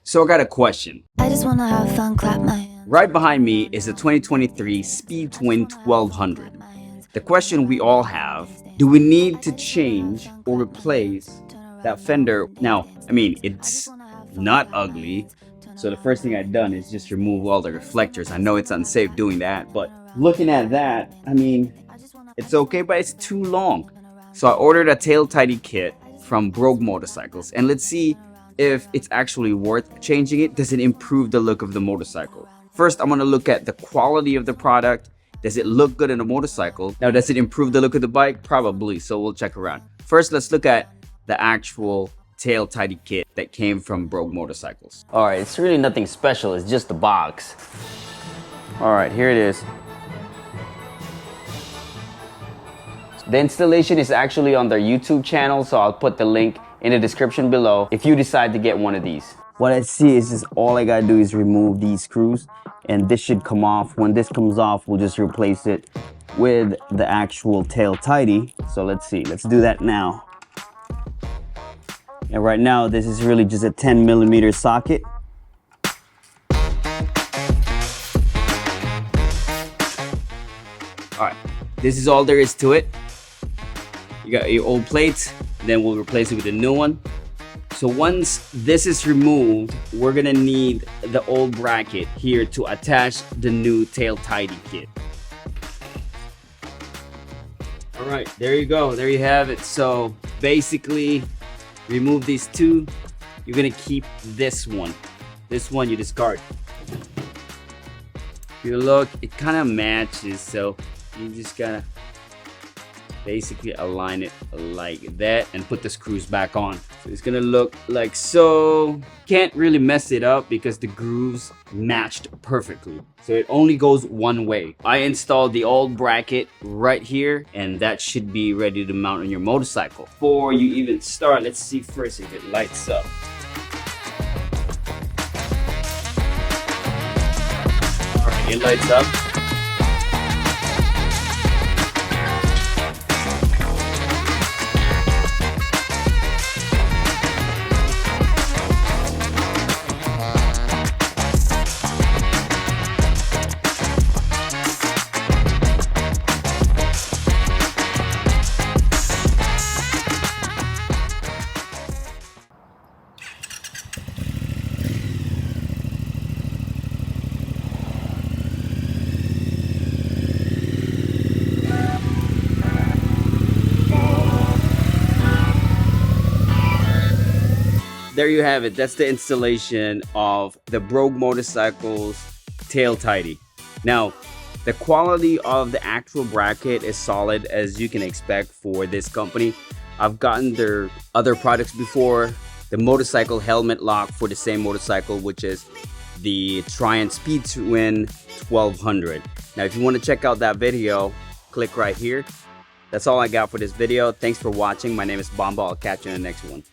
So I got a question. I just wanna have fun, clap my hands. Right behind me is the 2023 Speed Twin 1200. The question we all have, do we need to change or replace that fender? Now, I mean, it's not ugly. So the first thing I've done is just remove all the reflectors. I know it's unsafe doing that, but looking at that, I mean, it's okay, but it's too long. So I ordered a tail tidy kit from Brogue Motorcycles, and let's see if it's actually worth changing it. Does it improve the look of the motorcycle? First, I'm gonna look at the quality of the product. Does it look good in a motorcycle? Now, does it improve the look of the bike? Probably, so we'll check around. First, let's look at the actual tail tidy kit that came from Brogue Motorcycles. All right, it's really nothing special. It's just a box. All right, here it is. The installation is actually on their YouTube channel, so I'll put the link in the description below if you decide to get one of these. What I see is just all I gotta do is remove these screws, and this should come off. When this comes off, we'll just replace it with the actual tail tidy. So let's see, let's do that now. And right now, this is really just a 10mm socket. All right, this is all there is to it. You got your old plates, then we'll replace it with a new one. So once this is removed, we're gonna need the old bracket here to attach the new tail tidy kit. All right, there you go, there you have it. So basically, remove these two. You're gonna keep this one. This one you discard. If you look, it kind of matches, so you just gotta basically align it like that and put the screws back on. So it's gonna look like so. Can't really mess it up because the grooves matched perfectly. So it only goes one way. I installed the old bracket right here, and that should be ready to mount on your motorcycle. Before you even start, let's see first if it lights up. All right, it lights up. There you have it. That's the installation of the Brogue Motorcycles tail tidy. Now, the quality of the actual bracket is solid, as you can expect for this company. I've gotten their other products before. The motorcycle helmet lock for the same motorcycle, which is the Triumph Speed Twin 1200. Now, if you want to check out that video, click right here. That's all I got for this video. Thanks for watching. My name is Bomba. I'll catch you in the next one.